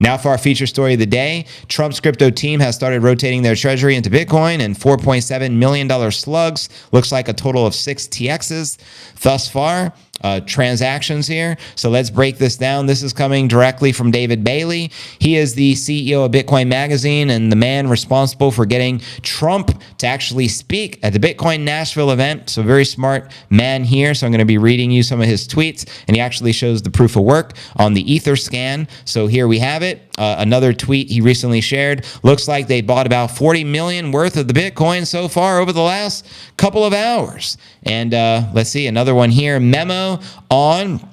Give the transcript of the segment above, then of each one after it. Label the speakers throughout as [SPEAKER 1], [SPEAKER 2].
[SPEAKER 1] Now for our feature story of the day, Trump's crypto team has started rotating their treasury into Bitcoin and $4.7 million slugs. Looks like a total of 6 TXs thus far. Transactions here. So let's break this down. This is coming directly from David Bailey. He is the CEO of Bitcoin Magazine and the man responsible for getting Trump to actually speak at the Bitcoin Nashville event. So very smart man here. So I'm going to be reading you some of his tweets, and he actually shows the proof of work on the Ether scan. So here we have it. Another tweet he recently shared. Looks like they bought about 40 million worth of the Bitcoin so far over the last couple of hours. And let's see, another one here. Memo on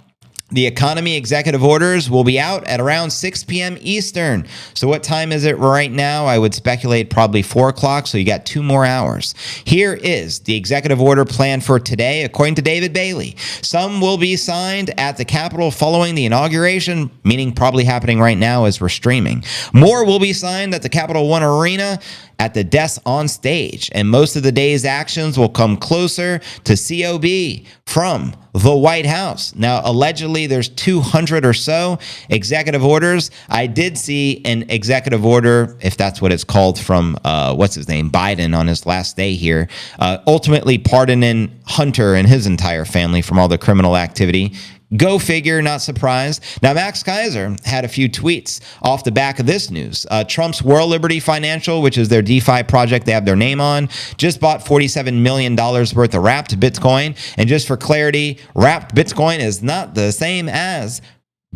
[SPEAKER 1] the economy executive orders will be out at around 6 p.m. Eastern. So what time is it right now? I would speculate probably 4 o'clock. So you got 2 more hours. Here is the executive order plan for today, according to David Bailey. Some will be signed at the Capitol following the inauguration, meaning probably happening right now as we're streaming. More will be signed at the Capital One Arena at the desk on stage, and most of the day's actions will come closer to COB from the White House. Now, allegedly, there's 200 or so executive orders. I did see an executive order, if that's what it's called, from, Biden on his last day here, ultimately pardoning Hunter and his entire family from all the criminal activity. Go figure, not surprised. Now, Max Keiser had a few tweets off the back of this news. Trump's World Liberty Financial, which is their DeFi project they have their name on, just bought $47 million worth of wrapped Bitcoin. And just for clarity, wrapped Bitcoin is not the same as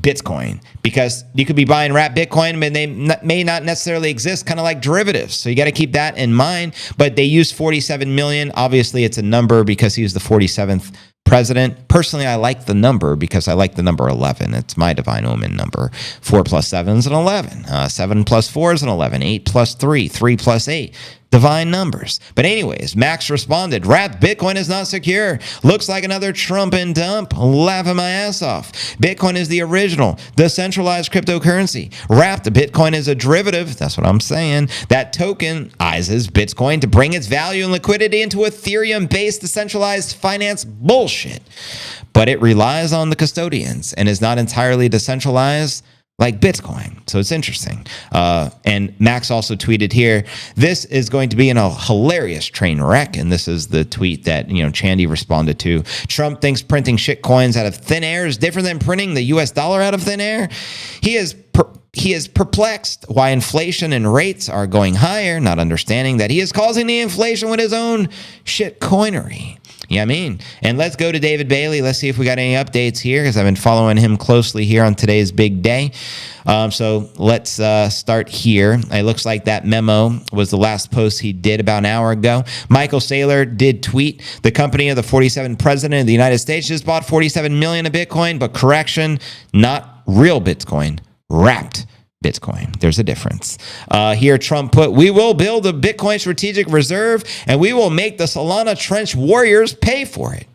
[SPEAKER 1] Bitcoin, because you could be buying wrapped Bitcoin, but they may not necessarily exist, kind of like derivatives. So you got to keep that in mind. But they used 47 million. Obviously, it's a number because he was the 47th president. Personally, I like the number because I like the number 11. It's my divine omen number. 4 plus 7 is an 11. 7 plus 4 is an 11. 8 plus 3. 3 plus 8. Divine numbers. But anyways, Max responded, wrapped Bitcoin is not secure. Looks like another Trump and dump. Laughing my ass off. Bitcoin is the original, decentralized cryptocurrency. Wrapped Bitcoin is a derivative. That's what I'm saying. That tokenizes Bitcoin to bring its value and liquidity into Ethereum-based decentralized finance bullshit. But it relies on the custodians and is not entirely decentralized like Bitcoin. So it's interesting. And Max also tweeted here, this is going to be a hilarious train wreck. And this is the tweet that, Chandy responded to. Trump thinks printing shit coins out of thin air is different than printing the US dollar out of thin air. He is perplexed why inflation and rates are going higher, not understanding that he is causing the inflation with his own shit coinery. Yeah, I mean, and let's go to David Bailey. Let's see if we got any updates here, because I've been following him closely here on today's big day. So let's start here. It looks like that memo was the last post he did about an hour ago. Michael Saylor did tweet, the company of the 47th president of the United States just bought 47 million of Bitcoin, but correction, not real Bitcoin, wrapped Bitcoin. There's a difference. Here Trump put, we will build a Bitcoin strategic reserve and we will make the Solana Trench warriors pay for it.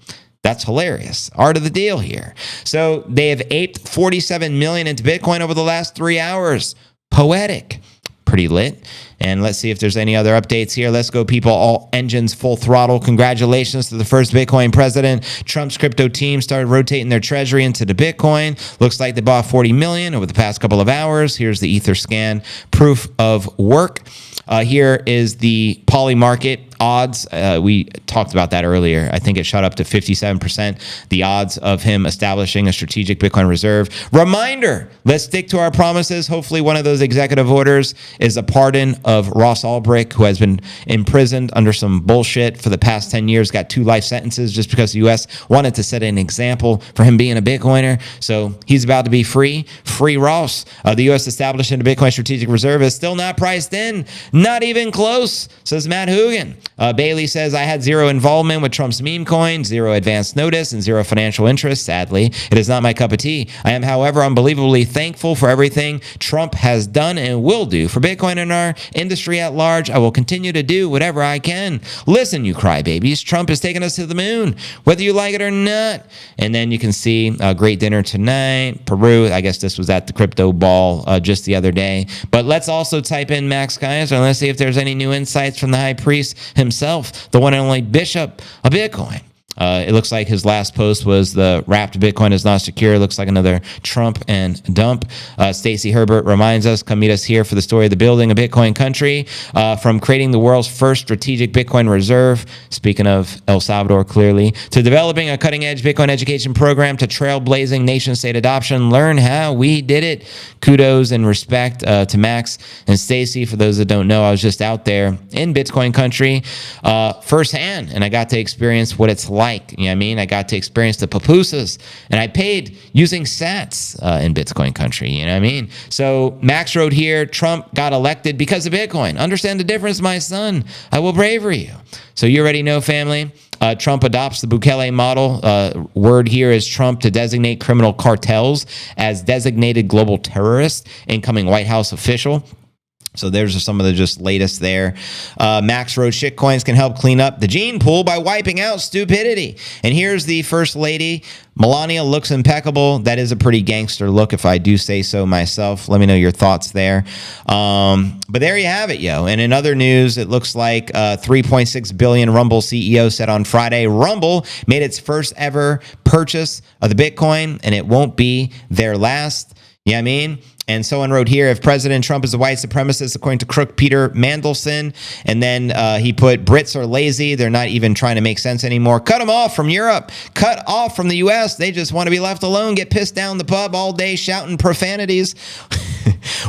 [SPEAKER 1] That's hilarious. Art of the deal here. So they have aped 47 million into Bitcoin over the last 3 hours. Poetic. Pretty lit. And let's see if there's any other updates here. Let's go, people. All engines full throttle. Congratulations to the first Bitcoin president. Trump's crypto team started rotating their treasury into the Bitcoin. Looks like they bought 40 million over the past couple of hours. Here's the Ether scan proof of work. Here is the poly market odds. We talked about that earlier. I think it shot up to 57%. The odds of him establishing a strategic Bitcoin reserve. Reminder, let's stick to our promises. Hopefully one of those executive orders is a pardon of Ross Ulbricht, who has been imprisoned under some bullshit for the past 10 years, got 2 life sentences just because the U.S. wanted to set an example for him being a Bitcoiner. So he's about to be free. Free Ross. The U.S. establishing a Bitcoin strategic reserve is still not priced in. Not even close, says Matt Hoogan. Bailey says, I had zero involvement with Trump's meme coin, zero advance notice, and zero financial interest. Sadly, it is not my cup of tea. I am, however, unbelievably thankful for everything Trump has done and will do for Bitcoin and our industry at large. I will continue to do whatever I can. Listen, you crybabies, Trump is taking us to the moon, whether you like it or not. And then you can see a great dinner tonight. Peru, I guess this was at the crypto ball just the other day. But let's also type in Max Keiser and let's see if there's any new insights from the high priest himself, the one and only bishop of Bitcoin. It looks like his last post was the wrapped Bitcoin is not secure. It looks like another Trump and dump. Stacey Herbert reminds us, come meet us here for the story of the building a Bitcoin country, from creating the world's first strategic Bitcoin reserve, speaking of El Salvador clearly, to developing a cutting-edge Bitcoin education program, to trailblazing nation-state adoption. Learn how we did it. Kudos and respect to Max and Stacey. For those that don't know, I was just out there in Bitcoin country firsthand, and I got to experience what it's like. You know what I mean? I got to experience the pupusas, and I paid using sats in Bitcoin country. You know what I mean? So Max wrote here, Trump got elected because of Bitcoin. Understand the difference, my son. I will braver you. So you already know, family. Trump adopts the Bukele model. Word here is Trump to designate criminal cartels as designated global terrorists, incoming White House official. So there's some of the just latest there. Max wrote, shitcoins can help clean up the gene pool by wiping out stupidity. And here's the first lady. Melania looks impeccable. That is a pretty gangster look, if I do say so myself. Let me know your thoughts there. But there you have it, yo. And in other news, it looks like 3.6 billion Rumble CEO said on Friday, Rumble made its first ever purchase of the Bitcoin, and it won't be their last. You know what I mean? And someone wrote here, if President Trump is a white supremacist, according to crook Peter Mandelson, and then he put, Brits are lazy. They're not even trying to make sense anymore. Cut them off from Europe. Cut off from the U.S. They just want to be left alone, get pissed down the pub all day, shouting profanities.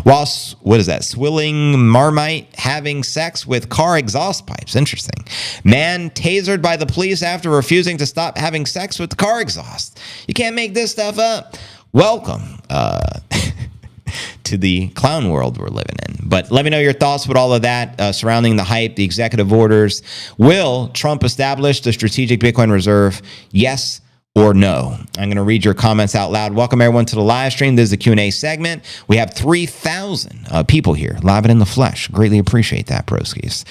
[SPEAKER 1] While, what is that? Swilling Marmite having sex with car exhaust pipes. Interesting. Man tasered by the police after refusing to stop having sex with the car exhaust. You can't make this stuff up. Welcome to the clown world we're living in. But let me know your thoughts with all of that surrounding the hype, the executive orders. Will Trump establish the strategic Bitcoin reserve? Yes or no? I'm going to read your comments out loud. Welcome everyone to the live stream. This is the Q&A segment. We have 3,000 people here live and in the flesh. Greatly appreciate that, broskies.